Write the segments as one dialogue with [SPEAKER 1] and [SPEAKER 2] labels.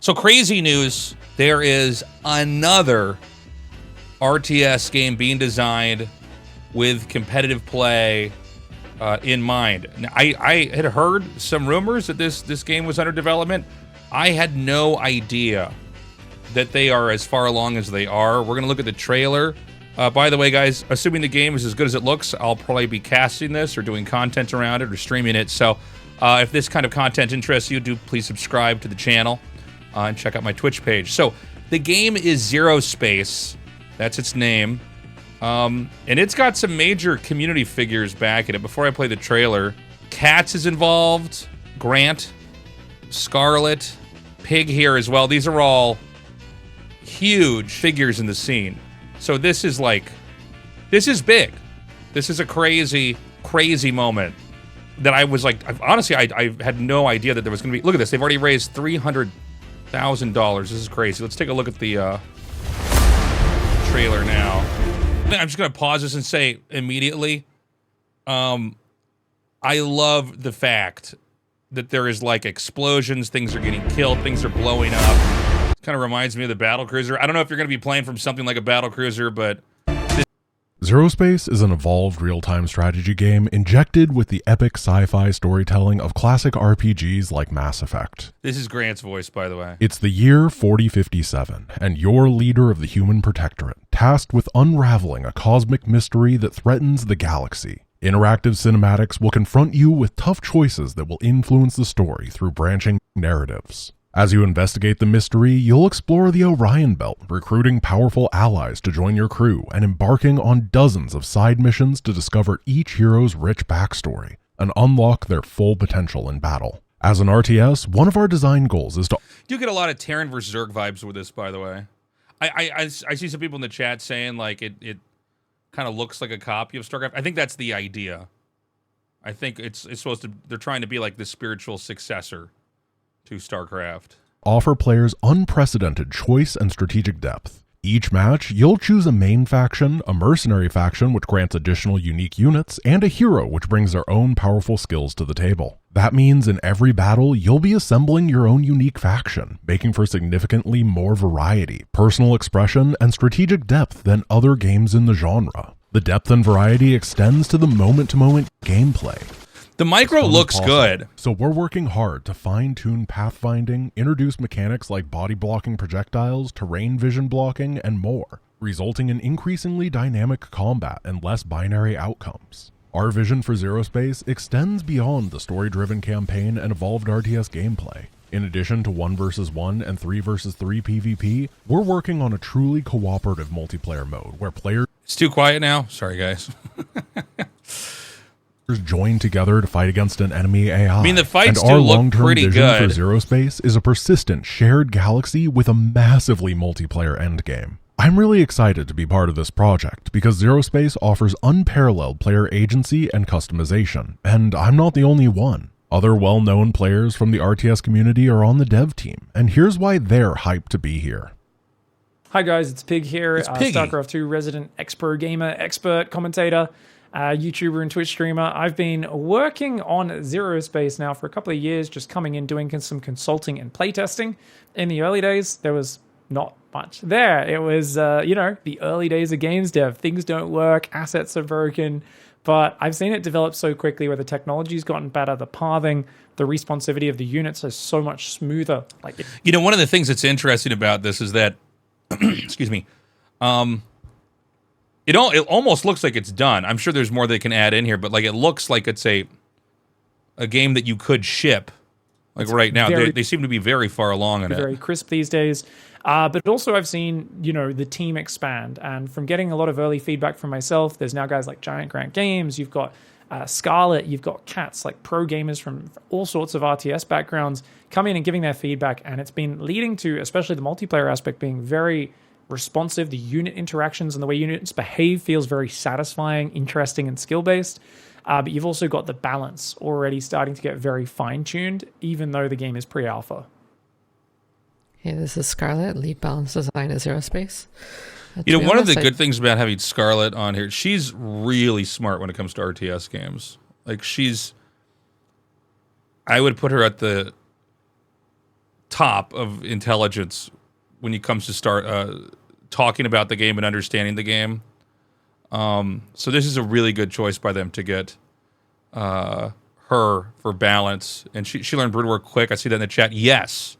[SPEAKER 1] So crazy news, there is another RTS game being designed with competitive play in mind. Now, I had heard some rumors that this game was under development. I had no idea that they are as far along as they are. We're going to look at the trailer. By the way, guys, assuming the game is as good as it looks, I'll probably be casting this or doing content around it or streaming it. So if this kind of content interests you, do please subscribe to the channel and check out my Twitch page. So the game is Zero Space. That's its name. And it's got some major community figures back in it. Before I play the trailer, Katz is involved, Grant, Scarlet, Pig here as well. These are all huge figures in the scene. So this is big. This is a crazy, crazy moment that I was like, honestly, I had no idea that there was going to be. Look at this. They've already raised $300,000. This is crazy. Let's take a look at the trailer now. I'm just going to pause this and say immediately, I love the fact that there is like explosions, things are getting killed, things are blowing up. Kind of reminds me of the Battlecruiser. I don't know if you're going to be playing from something like a Battlecruiser, but...
[SPEAKER 2] Zero Space is an evolved real-time strategy game injected with the epic sci-fi storytelling of classic RPGs like Mass Effect.
[SPEAKER 1] This is Grant's voice, by the way.
[SPEAKER 2] It's the year 4057, and you're leader of the Human Protectorate, tasked with unraveling a cosmic mystery that threatens the galaxy. Interactive cinematics will confront you with tough choices that will influence the story through branching narratives. As you investigate the mystery, you'll explore the Orion Belt, recruiting powerful allies to join your crew and embarking on dozens of side missions to discover each hero's rich backstory and unlock their full potential in battle. As an RTS, one of our design goals is to...
[SPEAKER 1] You get a lot of Terran vs. Zerg vibes with this, by the way. I see some people in the chat saying like it kind of looks like a copy of Starcraft. I think that's the idea. I think it's supposed to... They're trying to be like the spiritual successor to Starcraft.
[SPEAKER 2] Offer players unprecedented choice and strategic depth. Each match, you'll choose a main faction, a mercenary faction which grants additional unique units, and a hero which brings their own powerful skills to the table. That means in every battle, you'll be assembling your own unique faction, making for significantly more variety, personal expression, and strategic depth than other games in the genre. The depth and variety extends to the moment-to-moment gameplay.
[SPEAKER 1] The micro looks good.
[SPEAKER 2] So we're working hard to fine-tune pathfinding, introduce mechanics like body-blocking projectiles, terrain vision blocking, and more, resulting in increasingly dynamic combat and less binary outcomes. Our vision for Zero Space extends beyond the story-driven campaign and evolved RTS gameplay. In addition to 1 vs 1 and 3 vs 3 PvP, we're working on a truly cooperative multiplayer mode where players...
[SPEAKER 1] It's too quiet now. Sorry, guys.
[SPEAKER 2] join together to fight against an enemy AI.
[SPEAKER 1] I mean, the fights
[SPEAKER 2] and
[SPEAKER 1] do
[SPEAKER 2] our
[SPEAKER 1] look
[SPEAKER 2] long-term
[SPEAKER 1] pretty
[SPEAKER 2] vision
[SPEAKER 1] good.
[SPEAKER 2] for Zero Space is a persistent shared galaxy with a massively multiplayer endgame. I'm really excited to be part of this project because Zero Space offers unparalleled player agency and customization, and I'm not the only one. Other well-known players from the RTS community are on the dev team, and here's why they're hyped to be here.
[SPEAKER 3] Hi guys, it's Pig here,
[SPEAKER 1] It's Piggy.
[SPEAKER 3] Starcraft 2 resident ex-pro gamer, expert, commentator, YouTuber and Twitch streamer. I've been working on Zero Space now for a couple of years, just coming in doing some consulting and playtesting. In the early days, there was not much there. It was, the early days of games dev. Things don't work, assets are broken, but I've seen it develop so quickly where the technology's gotten better, the pathing, the responsivity of the units is so much smoother.
[SPEAKER 1] One of the things that's interesting about this is that, excuse me, it almost looks like it's done. I'm sure there's more they can add in here, but like it looks like it's a game that you could ship. Like it's right now, they seem to be very far along in it.
[SPEAKER 3] Very crisp these days. But also I've seen, the team expand. And from getting a lot of early feedback from myself, there's now guys like Giant Grant Games, you've got Scarlet, you've got Cats, like pro gamers from all sorts of RTS backgrounds coming in and giving their feedback. And it's been leading to, especially the multiplayer aspect, being very responsive. The unit interactions and the way units behave feels very satisfying, interesting, and skill-based. But you've also got the balance already starting to get very fine-tuned, even though the game is pre-alpha.
[SPEAKER 4] Hey, this is Scarlett, lead balance design at Zero Space.
[SPEAKER 1] One of the good things about having Scarlett on here, she's really smart when it comes to RTS games. Like I would put her at the top of intelligence when it comes to start talking about the game and understanding the game. So this is a really good choice by them to get her for balance. And she learned Brood War quick. I see that in the chat. Yes.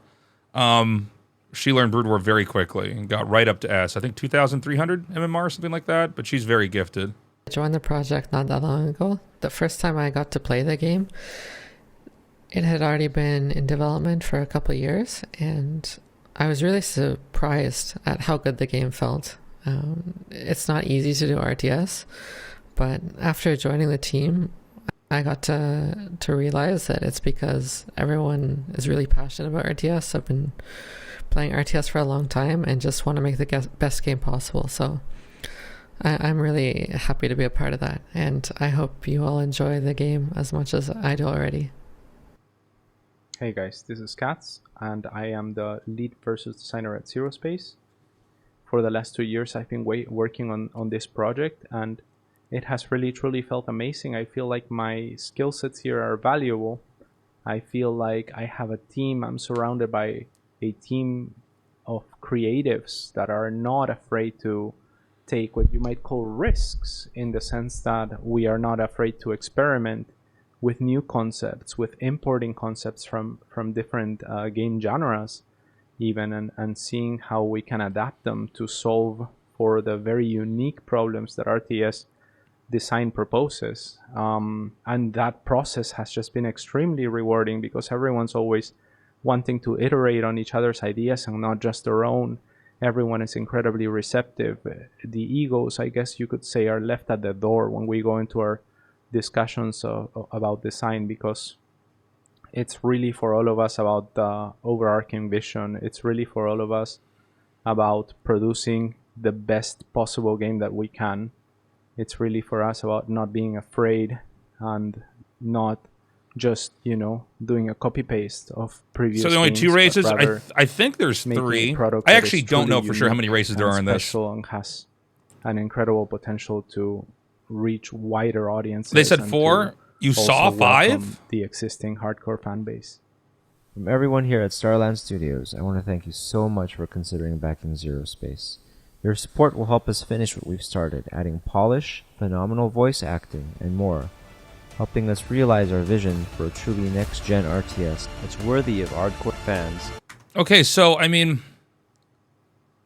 [SPEAKER 1] She learned Brood War very quickly and got right up to S. I think 2,300 MMR or something like that, but she's very gifted.
[SPEAKER 4] I joined the project not that long ago. The first time I got to play the game, it had already been in development for a couple of years, and I was really surprised at how good the game felt. It's not easy to do RTS, but after joining the team, I got to realize that it's because everyone is really passionate about RTS. I've been playing RTS for a long time and just want to make the best game possible. So I'm really happy to be a part of that, and I hope you all enjoy the game as much as I do already.
[SPEAKER 5] Hey guys, this is Katz, and I am the lead versus designer at Zero Space. For the last 2 years, I've been working on this project, and it has really truly felt amazing. I feel like my skill sets here are valuable. I feel like I have a team. I'm surrounded by a team of creatives that are not afraid to take what you might call risks, in the sense that we are not afraid to experiment with new concepts, with importing concepts from different game genres even, and seeing how we can adapt them to solve for the very unique problems that RTS design proposes. And that process has just been extremely rewarding, because everyone's always wanting to iterate on each other's ideas and not just their own. Everyone is incredibly receptive. The egos, I guess you could say, are left at the door when we go into our discussions about design, because it's really for all of us about the overarching vision. It's really for all of us about producing the best possible game that we can. It's really for us about not being afraid and not just, doing a copy paste of previous
[SPEAKER 1] So the only
[SPEAKER 5] games,
[SPEAKER 1] 2 races?
[SPEAKER 5] I
[SPEAKER 1] I think there's
[SPEAKER 5] making a
[SPEAKER 1] 3.
[SPEAKER 5] product
[SPEAKER 1] I
[SPEAKER 5] that
[SPEAKER 1] actually
[SPEAKER 5] is
[SPEAKER 1] don't know
[SPEAKER 5] truly
[SPEAKER 1] for sure how many
[SPEAKER 5] unique
[SPEAKER 1] races there
[SPEAKER 5] and
[SPEAKER 1] are in this.
[SPEAKER 5] special and has an incredible potential to reach wider audiences.
[SPEAKER 1] They said
[SPEAKER 5] and
[SPEAKER 1] 4.
[SPEAKER 5] to
[SPEAKER 1] You
[SPEAKER 5] also
[SPEAKER 1] saw 5?
[SPEAKER 5] welcome the existing hardcore fan base.
[SPEAKER 6] From everyone here at Starland Studios, I want to thank you so much for considering backing Zero Space. Your support will help us finish what we've started, adding polish, phenomenal voice acting, and more, helping us realize our vision for a truly next-gen RTS that's worthy of hardcore fans.
[SPEAKER 1] Okay, so, I mean,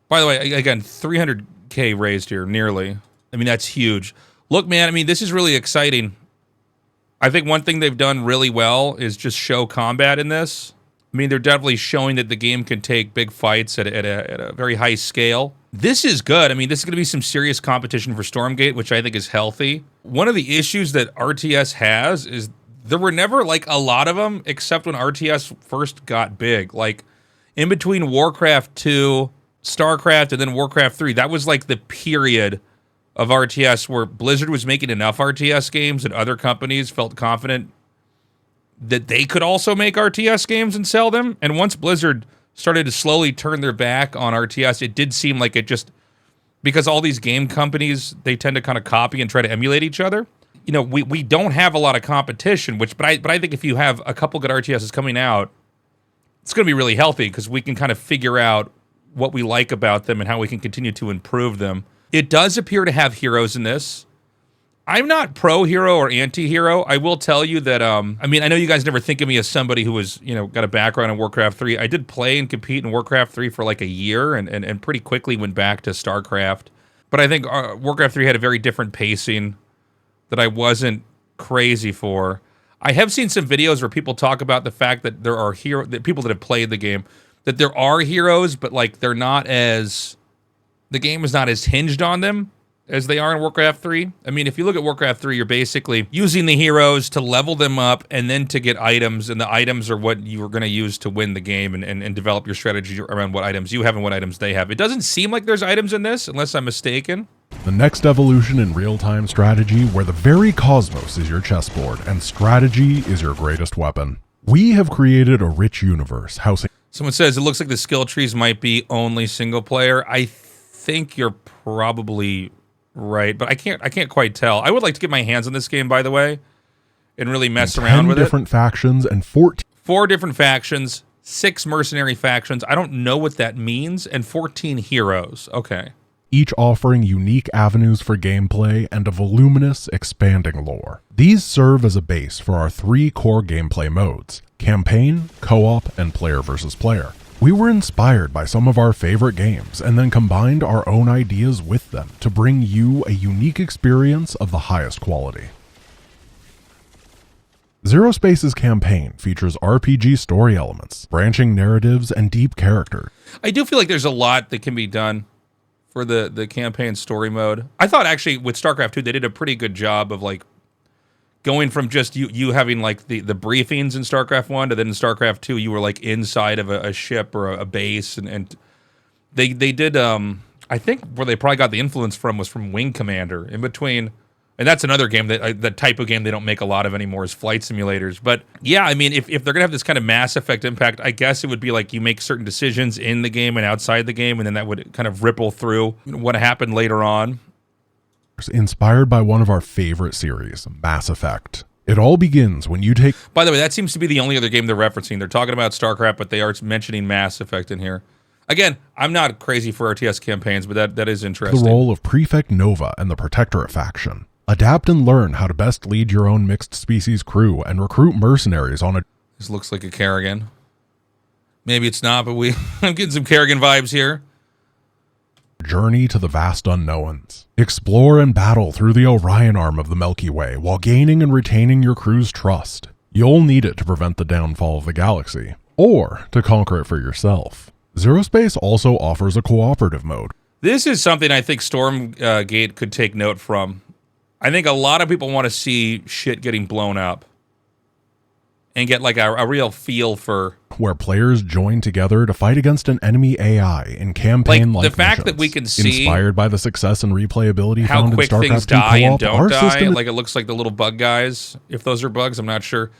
[SPEAKER 1] by the way, again, 300K raised here, nearly. I mean, that's huge. Look, man, I mean, this is really exciting. I think one thing they've done really well is just show combat in this. I mean, they're definitely showing that the game can take big fights at a very high scale. This is good. I mean, this is going to be some serious competition for Stormgate, which I think is healthy. One of the issues that RTS has is there were never, like, a lot of them, except when RTS first got big. Like, in between Warcraft 2, Starcraft, and then Warcraft 3, that was, like, the period of RTS where Blizzard was making enough RTS games and other companies felt confident that they could also make RTS games and sell them. And once Blizzard started to slowly turn their back on RTS, it did seem like it just, because all these game companies, they tend to kind of copy and try to emulate each other. We don't have a lot of competition, but I think if you have a couple good RTSs coming out, it's going to be really healthy, because we can kind of figure out what we like about them and how we can continue to improve them. It does appear to have heroes in this. I'm not pro-hero or anti-hero. I will tell you that, I mean, I know you guys never think of me as somebody who was, got a background in Warcraft 3. I did play and compete in Warcraft 3 for like a year and pretty quickly went back to Starcraft. But I think Warcraft 3 had a very different pacing that I wasn't crazy for. I have seen some videos where people talk about the fact that there are that people that have played the game, that there are heroes, but like they're not as, the game is not as hinged on them as they are in Warcraft 3. I mean, if you look at Warcraft 3, you're basically using the heroes to level them up and then to get items, and the items are what you're going to use to win the game and develop your strategy around what items you have and what items they have. It doesn't seem like there's items in this, unless I'm mistaken.
[SPEAKER 2] The next evolution in real-time strategy, where the very cosmos is your chessboard and strategy is your greatest weapon. We have created a rich universe housing...
[SPEAKER 1] Someone says it looks like the skill trees might be only single player. I think you're probably right, but I can't quite tell. I would like to get my hands on this game, by the way, and really mess around with it.
[SPEAKER 2] 10 different factions and 14...
[SPEAKER 1] 4 different factions, 6 mercenary factions. I don't know what that means. And 14 heroes. Okay.
[SPEAKER 2] Each offering unique avenues for gameplay and a voluminous, expanding lore. These serve as a base for our 3 core gameplay modes: campaign, co-op, and player versus player. We were inspired by some of our favorite games and then combined our own ideas with them to bring you a unique experience of the highest quality. Zero Space's campaign features RPG story elements, branching narratives, and deep character.
[SPEAKER 1] I do feel like there's a lot that can be done for the campaign story mode. I thought actually with StarCraft 2, they did a pretty good job of like going from just you having like the briefings in StarCraft 1 to then in StarCraft 2, you were like inside of a ship or a base. And they did, I think where they probably got the influence from was from Wing Commander in between. And that's another game that the type of game they don't make a lot of anymore is flight simulators. But yeah, I mean, if they're going to have this kind of Mass Effect impact, I guess it would be like you make certain decisions in the game and outside the game, and then that would kind of ripple through what happened later on.
[SPEAKER 2] Inspired by one of our favorite series, Mass Effect. It all begins when you take...
[SPEAKER 1] By the way, that seems to be the only other game they're referencing. They're talking about StarCraft, but they are mentioning Mass Effect in here. Again, I'm not crazy for RTS campaigns, but that is interesting.
[SPEAKER 2] The role of Prefect Nova and the Protectorate faction. Adapt and learn how to best lead your own mixed species crew and recruit mercenaries on a...
[SPEAKER 1] This looks like a Kerrigan. Maybe it's not, but I'm getting some Kerrigan vibes here.
[SPEAKER 2] Journey to the vast unknowns. Explore and battle through the Orion arm of the Milky Way while gaining and retaining your crew's trust. You'll need it to prevent the downfall of the galaxy, or to conquer it for yourself. Zero Space also offers a cooperative mode.
[SPEAKER 1] This is something I think Stormgate could take note from. I think a lot of people want to see shit getting blown up and get like a real feel for...
[SPEAKER 2] Where players join together to fight against an enemy AI in campaign-like
[SPEAKER 1] the fact
[SPEAKER 2] missions.
[SPEAKER 1] that we can see
[SPEAKER 2] inspired by the success and replayability
[SPEAKER 1] how
[SPEAKER 2] found
[SPEAKER 1] quick
[SPEAKER 2] in
[SPEAKER 1] things
[SPEAKER 2] StarCraft 2
[SPEAKER 1] die and
[SPEAKER 2] co-op,
[SPEAKER 1] don't
[SPEAKER 2] our
[SPEAKER 1] die.
[SPEAKER 2] system
[SPEAKER 1] Like it looks like the little bug guys, if those are bugs, I'm not sure,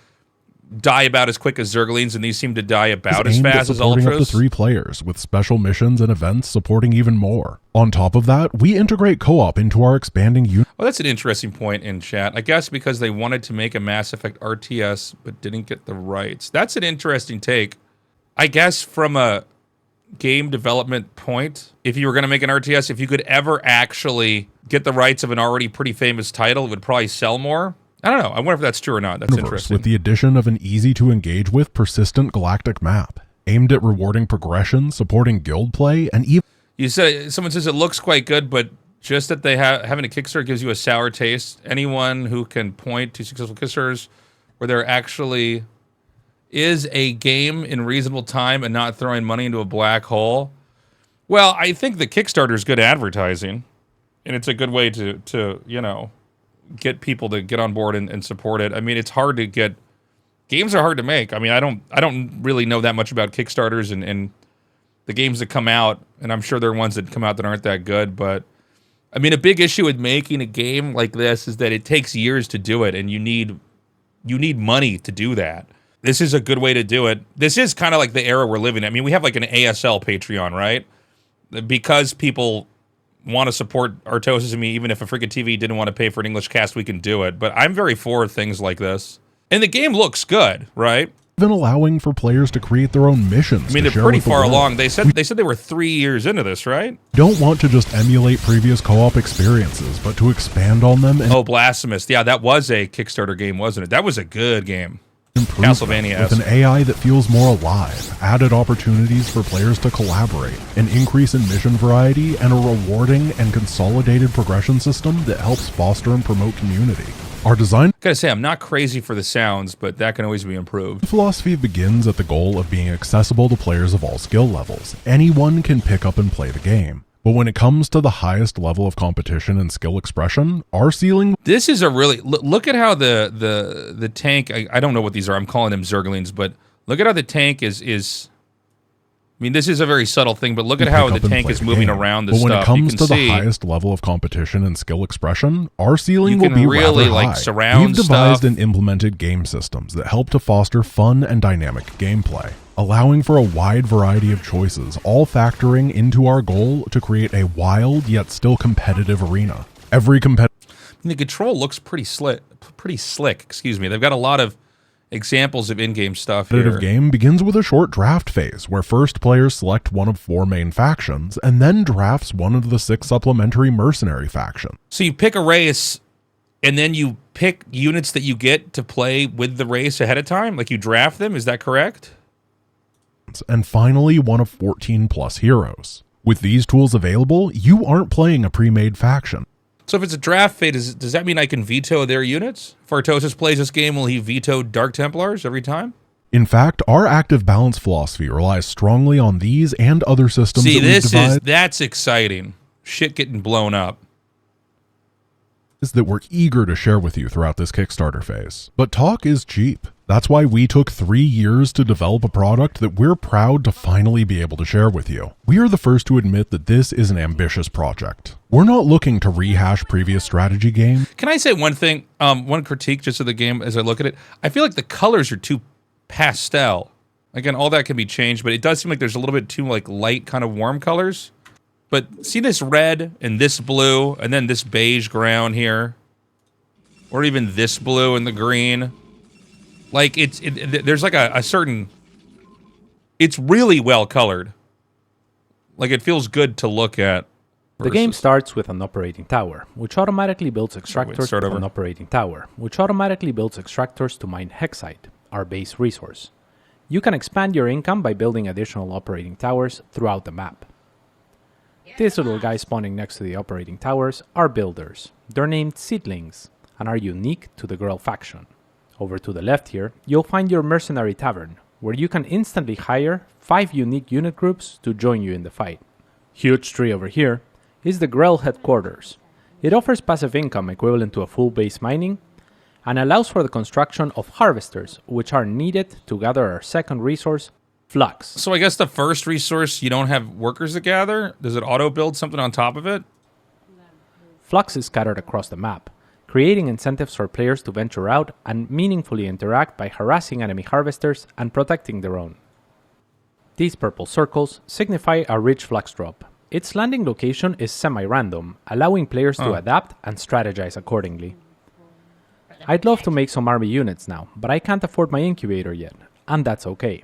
[SPEAKER 1] die about as quick as Zerglings, and these seem to die about as fast as
[SPEAKER 2] supporting
[SPEAKER 1] Ultras.
[SPEAKER 2] Up to 3 players, with special missions and events supporting even more. On top of that, we integrate co-op into our expanding
[SPEAKER 1] Well, that's an interesting point in chat. I guess because they wanted to make a Mass Effect RTS, but didn't get the rights. That's an interesting take. I guess from a game development point, if you were going to make an RTS, if you could ever actually get the rights of an already pretty famous title, it would probably sell more. I don't know. I wonder if that's true or not. That's interesting.
[SPEAKER 2] With the addition of an easy-to-engage-with persistent galactic map, aimed at rewarding progression, supporting guild play, and even...
[SPEAKER 1] You said someone says it looks quite good, but just that they having a Kickstarter gives you a sour taste. Anyone who can point to successful Kickstarters where there actually is a game in reasonable time and not throwing money into a black hole. Well, I think the Kickstarter is good advertising, and it's a good way to you know, get people to get on board and support it. I mean, it's hard to get... Games are hard to make. I mean, I don't really know that much about Kickstarters and the games that come out, and I'm sure there are ones that come out that aren't that good, but I mean, a big issue with making a game like this is that it takes years to do it, and you need money to do that. This is a good way to do it. This is kind of like the era we're living in. I mean, we have like an ASL Patreon, right? Because people want to support Artosis and me, even if a freaking TV didn't want to pay for an English cast, we can do it. But I'm very for things like this. And the game looks good, right?
[SPEAKER 2] Even allowing for players to create their own missions.
[SPEAKER 1] I mean, they're pretty far along. They said they were 3 years into this, right?
[SPEAKER 2] Don't want to just emulate previous co-op experiences, but to expand on them. And
[SPEAKER 1] Blasphemous. Yeah, that was a Kickstarter game, wasn't it? That was a good game. Castlevania-esque.
[SPEAKER 2] With an AI that feels more alive, added opportunities for players to collaborate, an increase in mission variety, and a rewarding and consolidated progression system that helps foster and promote community. Our design...
[SPEAKER 1] Gotta say, I'm not crazy for the sounds, but that can always be improved.
[SPEAKER 2] Philosophy begins at the goal of being accessible to players of all skill levels. Anyone can pick up and play the game. But when it comes to the highest level of competition and skill expression, our ceiling...
[SPEAKER 1] This is a really... Look at how the tank... I don't know what these are. I'm calling them Zerglings, but look at how the tank is... I mean, this is a very subtle thing, but look at how the tank is moving around the stuff.
[SPEAKER 2] But when it comes to the
[SPEAKER 1] see,
[SPEAKER 2] highest level of competition and skill expression, our ceiling
[SPEAKER 1] you
[SPEAKER 2] will be
[SPEAKER 1] really
[SPEAKER 2] rather high.
[SPEAKER 1] like surround
[SPEAKER 2] We've devised
[SPEAKER 1] stuff.
[SPEAKER 2] and implemented game systems that help to foster fun and dynamic gameplay, allowing for a wide variety of choices, all factoring into our goal to create a wild yet still competitive arena. Every competitive...
[SPEAKER 1] The control looks pretty slick. Excuse me. They've got a lot of examples of in-game stuff
[SPEAKER 2] competitive
[SPEAKER 1] here.
[SPEAKER 2] game begins with a short draft phase where first players select one of 4 main factions and then drafts one of the 6 supplementary mercenary factions.
[SPEAKER 1] So you pick a race, and then you pick units that you get to play with the race ahead of time? Like you draft them, is that correct?
[SPEAKER 2] And finally, one of 14 plus heroes. With these tools available, you aren't playing a pre-made faction.
[SPEAKER 1] So if it's a draft phase, does that mean I can veto their units? If Artosis plays this game, will he veto Dark Templars every time?
[SPEAKER 2] In fact, our active balance philosophy relies strongly on these and other systems
[SPEAKER 1] See,
[SPEAKER 2] that we've devised
[SPEAKER 1] that's exciting. Shit getting blown up.
[SPEAKER 2] that we're eager to share with you throughout this Kickstarter phase. But talk is cheap. That's why we took 3 years to develop a product that we're proud to finally be able to share with you. We are the first to admit that this is an ambitious project. We're not looking to rehash previous strategy games.
[SPEAKER 1] Can I say one thing, one critique just of the game as I look at it? I feel like the colors are too pastel. Again, all that can be changed, but it does seem like there's a little bit too like light, kind of warm colors. But see this red and this blue and then this beige ground here, or even this blue and the green. Like there's like a certain. It's really well colored. Like it feels good to look at.
[SPEAKER 7] The game starts with an operating tower, which automatically builds extractors
[SPEAKER 1] start
[SPEAKER 7] to
[SPEAKER 1] over.
[SPEAKER 7] an operating tower, which automatically builds extractors to mine Hexite, our base resource. You can expand your income by building additional operating towers throughout the map. These little guys spawning next to the operating towers are builders. They're named seedlings and are unique to the girl faction. Over to the left here, you'll find your mercenary tavern, where you can instantly hire 5 unique unit groups to join you in the fight. Huge tree over here is the Grell headquarters. It offers passive income equivalent to a full base mining and allows for the construction of harvesters, which are needed to gather our second resource, Flux.
[SPEAKER 1] So I guess the first resource, you don't have workers to gather? Does it auto-build something on top of it?
[SPEAKER 7] Flux is scattered across the map, creating incentives for players to venture out and meaningfully interact by harassing enemy harvesters and protecting their own. These purple circles signify a rich flux drop. Its landing location is semi-random, allowing players to adapt and strategize accordingly. I'd love to make some army units now, but I can't afford my incubator yet, and that's okay.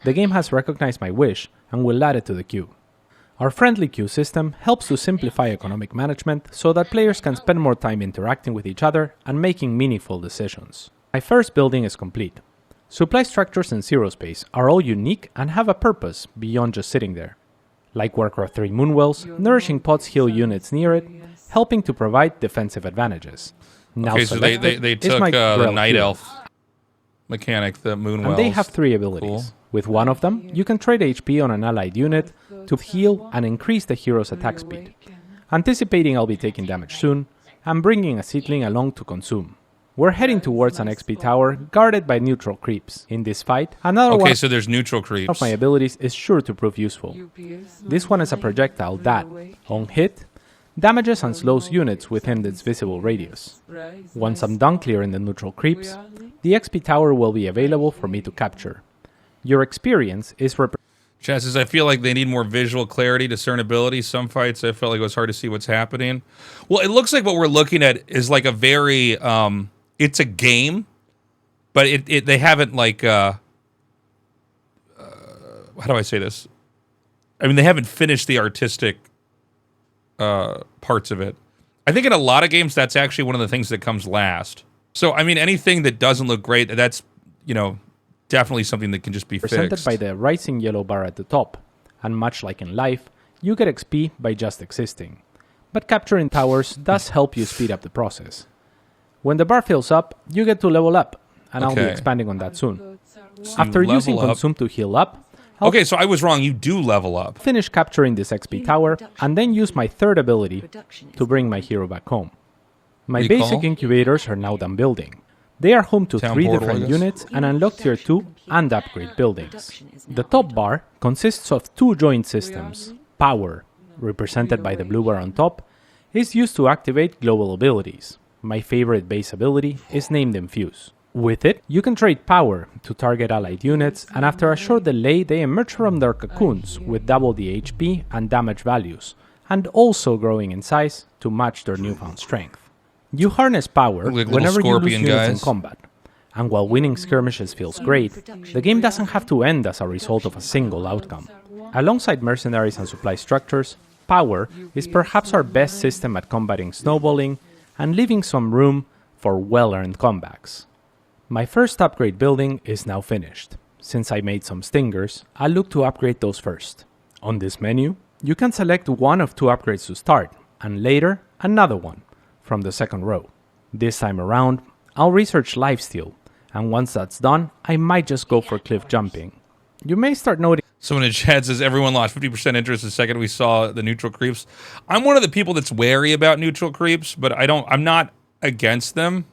[SPEAKER 7] The game has recognized my wish and will add it to the queue. Our friendly queue system helps to simplify economic management so that players can spend more time interacting with each other and making meaningful decisions. My first building is complete. Supply structures in Zero Space are all unique and have a purpose beyond just sitting there. Like Warcraft 3 Moonwells, nourishing pods heal units near it, helping to provide defensive advantages. Now
[SPEAKER 1] Okay, so they took the Night Elf mechanic, the Moonwells.
[SPEAKER 7] And they have 3 abilities.
[SPEAKER 1] Cool.
[SPEAKER 7] With one of them, you can trade HP on an allied unit to heal and increase the hero's attack speed. Anticipating I'll be taking damage soon, I'm bringing a seedling along to consume. We're heading towards an XP tower guarded by neutral creeps. In this fight, another one
[SPEAKER 1] so there's neutral creeps.
[SPEAKER 7] of my abilities is sure to prove useful. This one is a projectile that, on hit, damages and slows units within its visible radius. Once I'm done clearing the neutral creeps, the XP tower will be available for me to capture. Your experience is
[SPEAKER 1] Chad says, I feel like they need more visual clarity, discernibility. Some fights, I felt like it was hard to see what's happening. Well, it looks like what we're looking at is like a very, it's a game, but they haven't like, how do I say this? I mean, they haven't finished the artistic parts of it. I think in a lot of games, that's actually one of the things that comes last. So, I mean, anything that doesn't look great, that's, definitely something that can just be
[SPEAKER 7] represented
[SPEAKER 1] fixed.
[SPEAKER 7] by the rising yellow bar at the top, and much like in life, you get XP by just existing. But capturing towers does help you speed up the process. When the bar fills up, you get to level up, and I'll be expanding on that soon. After using Consume to heal up,
[SPEAKER 1] Okay, so I was wrong. You do level up.
[SPEAKER 7] finish capturing this XP tower, and then use my third ability to bring my hero back home. My
[SPEAKER 1] Recall?
[SPEAKER 7] basic incubators are now done building. They are home to
[SPEAKER 1] Town
[SPEAKER 7] 3
[SPEAKER 1] portal, I
[SPEAKER 7] different
[SPEAKER 1] guess.
[SPEAKER 7] units and unlock tier 2 and upgrade buildings. The top bar consists of 2 joint systems. Power, represented by the blue bar on top, is used to activate global abilities. My favorite base ability is named Infuse. With it, you can trade power to target allied units, and after a short delay they emerge from their cocoons with double the HP and damage values, and also growing in size to match their newfound strength. You harness power
[SPEAKER 1] Like little
[SPEAKER 7] whenever you lose
[SPEAKER 1] scorpion
[SPEAKER 7] units in
[SPEAKER 1] guys.
[SPEAKER 7] combat, And while winning skirmishes feels great, the game doesn't have to end as a result of a single outcome. Alongside mercenaries and supply structures, power is perhaps our best system at combating snowballing and leaving some room for well-earned comebacks. My first upgrade building is now finished. Since I made some stingers, I'll look to upgrade those first. On this menu, you can select one of 2 upgrades to start, and later another one from the second row. This time around, I'll research lifesteal, and once that's done, I might just go for cliff jumping. You may start noticing.
[SPEAKER 1] Someone in chat says everyone lost 50% interest the second we saw the neutral creeps. I'm one of the people that's wary about neutral creeps, but I'm not against them.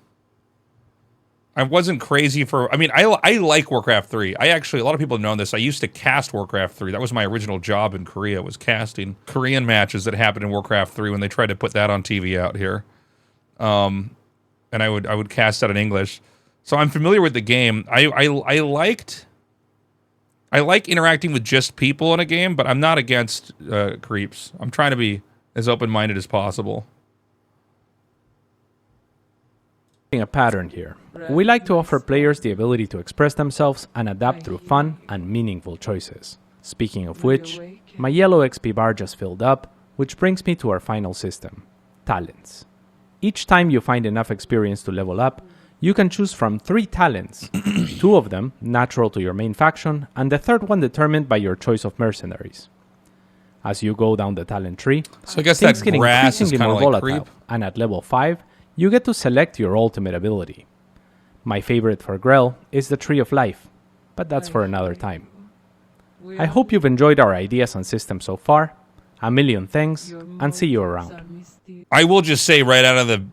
[SPEAKER 1] I wasn't crazy for, I mean, I like Warcraft 3. I actually, a lot of people have known this. I used to cast Warcraft 3. That was my original job in Korea, was casting Korean matches that happened in Warcraft 3 when they tried to put that on TV out here. And I would cast that in English. So I'm familiar with the game. I like interacting with just people in a game, but I'm not against creeps. I'm trying to be as open-minded as possible.
[SPEAKER 7] A pattern here. We like to offer players the ability to express themselves and adapt through fun and meaningful choices. Speaking of which, my yellow XP bar just filled up, which brings me to our final system, talents. Each time you find enough experience to level up, you can choose from 3 talents, 2 of them natural to your main faction, and the third one determined by your choice of mercenaries. As you go down the talent tree,
[SPEAKER 1] so I guess
[SPEAKER 7] things
[SPEAKER 1] that
[SPEAKER 7] get
[SPEAKER 1] grass is
[SPEAKER 7] increasingly
[SPEAKER 1] kind
[SPEAKER 7] more
[SPEAKER 1] of like
[SPEAKER 7] volatile,
[SPEAKER 1] creep.
[SPEAKER 7] and at level 5, you get to select your ultimate ability. My favorite for Grell is the Tree of Life, but that's for another time. I hope you've enjoyed our ideas and systems so far. A million thanks, and see you around.
[SPEAKER 1] I will just say right out of the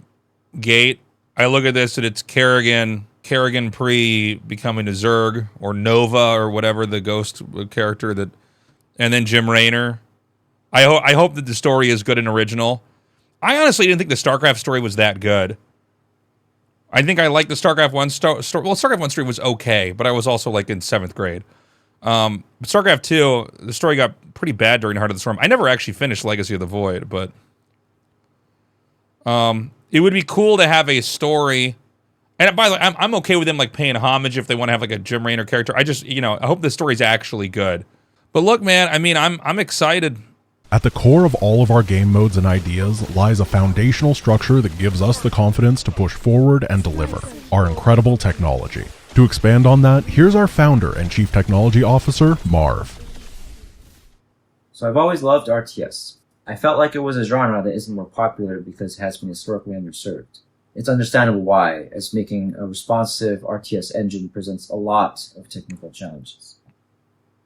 [SPEAKER 1] gate, I look at this and it's Kerrigan pre-becoming a Zerg, or Nova, or whatever the ghost character that, and then Jim Raynor. I hope that the story is good and original. I honestly didn't think the Starcraft story was that good. I think I liked the Starcraft 1 story. Well, Starcraft 1 story was okay, but I was also like in 7th grade. Starcraft 2, the story got pretty bad during Heart of the Storm. I never actually finished Legacy of the Void, but it would be cool to have a story. And by the way, I'm okay with them like paying homage if they want to have like a Jim Raynor character. I just, I hope the story's actually good. But look, man, I mean, I'm excited.
[SPEAKER 2] At the core of all of our game modes and ideas lies a foundational structure that gives us the confidence to push forward and deliver, our incredible technology. To expand on that, here's our founder and chief technology officer, Marv.
[SPEAKER 8] So I've always loved RTS. I felt like it was a genre that isn't more popular because it has been historically underserved. It's understandable why, as making a responsive RTS engine presents a lot of technical challenges.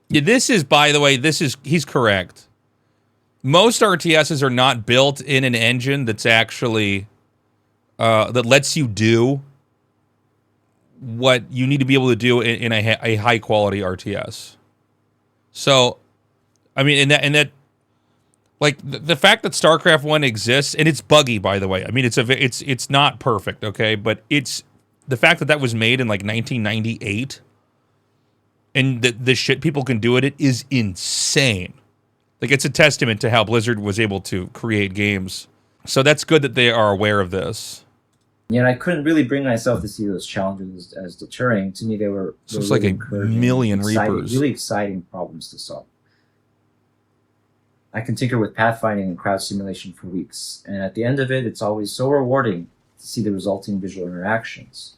[SPEAKER 1] Yeah, this is, by the way, he's correct. Most RTSs are not built in an engine that's actually, that lets you do what you need to be able to do in a high-quality RTS. So, I mean, in that, like, the fact that StarCraft 1 exists, and it's buggy, by the way. I mean, it's not perfect, okay? But it's, the fact that was made in, like, 1998, and the shit people can do at it is insane. Like, it's a testament to how Blizzard was able to create games. So that's good that they are aware of this.
[SPEAKER 8] Yet I couldn't really bring myself to see those challenges as deterring. To me, they were
[SPEAKER 1] So it's
[SPEAKER 8] really
[SPEAKER 1] like a million Reapers.
[SPEAKER 8] Really exciting problems to solve. I can tinker with pathfinding and crowd simulation for weeks, and at the end of it, it's always so rewarding to see the resulting visual interactions.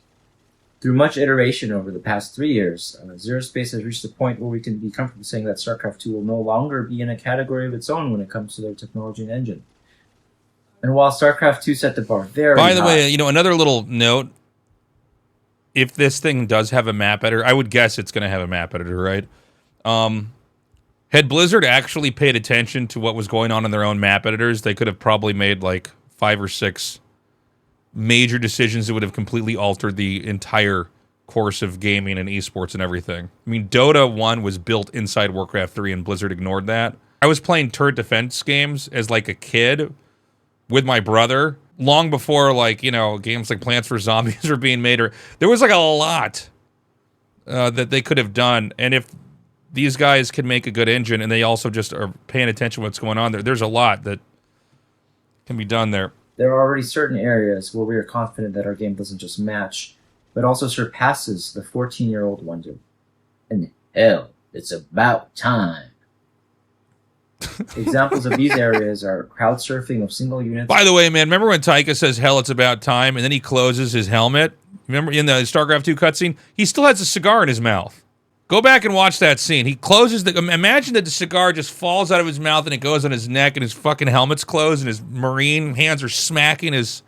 [SPEAKER 8] Through much iteration over the past 3 years, Zero Space has reached a point where we can be comfortable saying that StarCraft 2 will no longer be in a category of its own when it comes to their technology and engine. And while StarCraft 2 set the bar very high...
[SPEAKER 1] By the way, another little note, if this thing does have a map editor, I would guess it's going to have a map editor, right? Had Blizzard actually paid attention to what was going on in their own map editors, they could have probably made like 5 or 6 major decisions that would have completely altered the entire course of gaming and esports and everything. I mean, Dota 1 was built inside Warcraft 3 and Blizzard ignored that. I was playing turret defense games as like a kid with my brother long before like, games like Plants vs. Zombies were being made. Or there was like a lot that they could have done. And if these guys can make a good engine and they also just are paying attention to what's going on there's a lot that can be done there.
[SPEAKER 8] There are already certain areas where we are confident that our game doesn't just match but also surpasses the 14-year-old wonder. And hell, it's about time. Examples of these areas are crowd surfing of single units.
[SPEAKER 1] By the way, man, remember when Taika says, hell, it's about time, and then he closes his helmet? Remember in the StarCraft 2 cutscene? He still has a cigar in his mouth. Go back and watch that scene. He closes the... Imagine that the cigar just falls out of his mouth and it goes on his neck and his fucking helmet's closed and his marine hands are smacking his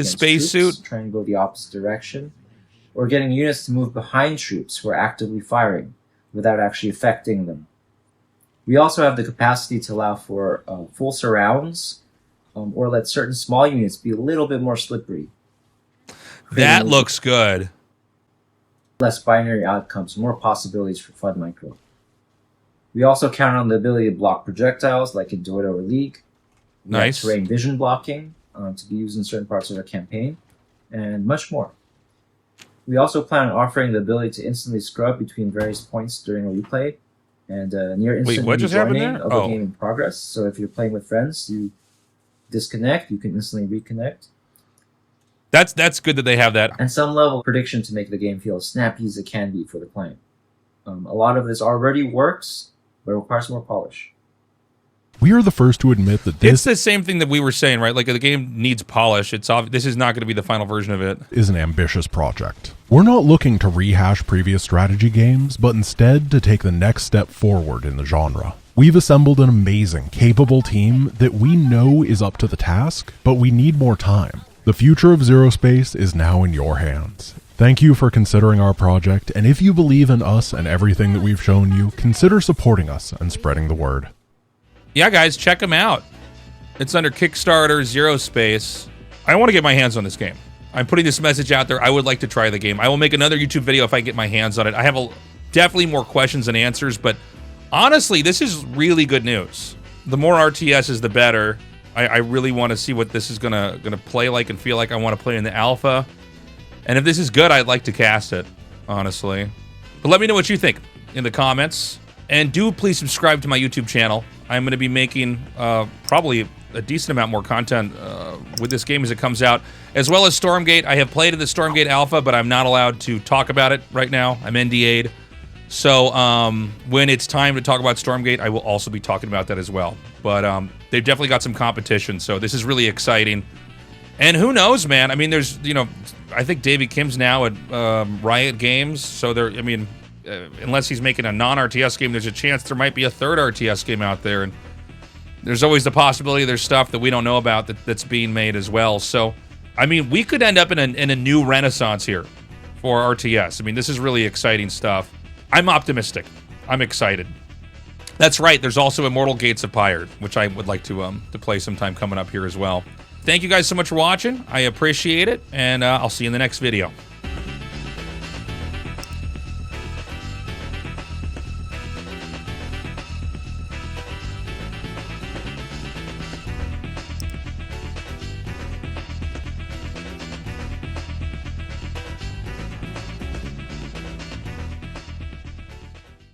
[SPEAKER 1] spacesuit.
[SPEAKER 8] Trying to go the opposite direction. Or getting units to move behind troops who are actively firing without actually affecting them. We also have the capacity to allow for full surrounds or let certain small units be a little bit more slippery.
[SPEAKER 1] That looks good.
[SPEAKER 8] Less binary outcomes, more possibilities for fun micro. We also count on the ability to block projectiles like in Dota or League. We have
[SPEAKER 1] Nice.
[SPEAKER 8] terrain vision blocking to be used in certain parts of our campaign, and much more. We also plan on offering the ability to instantly scrub between various points during a replay, and near instant
[SPEAKER 1] what just happened
[SPEAKER 8] rejoining
[SPEAKER 1] there?
[SPEAKER 8] of a game in progress. So if you're playing with friends, you disconnect, you can instantly reconnect.
[SPEAKER 1] That's good that they have that.
[SPEAKER 8] And some level of prediction to make the game feel as snappy as it can be for the client. A lot of this already works, but it requires more polish.
[SPEAKER 2] We are the first to admit that
[SPEAKER 1] It's
[SPEAKER 2] this
[SPEAKER 1] the same thing that we were saying, right? Like, the game needs polish. It's this is not going to be the final version of it.
[SPEAKER 2] is an ambitious project. We're not looking to rehash previous strategy games, but instead to take the next step forward in the genre. We've assembled an amazing, capable team that we know is up to the task, but we need more time. The future of Zero Space is now in your hands. Thank you for considering our project, and if you believe in us and everything that we've shown you, consider supporting us and spreading the word.
[SPEAKER 1] Yeah, guys, check them out. It's under Kickstarter, Zero Space. I want to get my hands on this game. I'm putting this message out there. I would like to try the game. I will make another YouTube video if I get my hands on it. I have definitely more questions than answers, but honestly, this is really good news. The more RTSs, the better. I really want to see what this is gonna play like and feel like. I want to play in the alpha. And if this is good, I'd like to cast it, honestly. But let me know what you think in the comments. And do please subscribe to my YouTube channel. I'm going to be making probably a decent amount more content with this game as it comes out, as well as Stormgate. I have played in the Stormgate alpha, but I'm not allowed to talk about it right now. I'm NDA'd. So when it's time to talk about Stormgate, I will also be talking about that as well. But they've definitely got some competition, so this is really exciting. And who knows, man? I mean, there's, I think David Kim's now at Riot Games, so there, I mean, unless he's making a non-RTS game, there's a chance there might be a third RTS game out there, and there's always the possibility there's stuff that we don't know about that's being made as well. So, I mean, we could end up in a new renaissance here for RTS. I mean, this is really exciting stuff. I'm optimistic. I'm excited. That's right. There's also Immortal Gates of Pyre, which I would like to play sometime coming up here as well. Thank you guys so much for watching. I appreciate it, and I'll see you in the next video.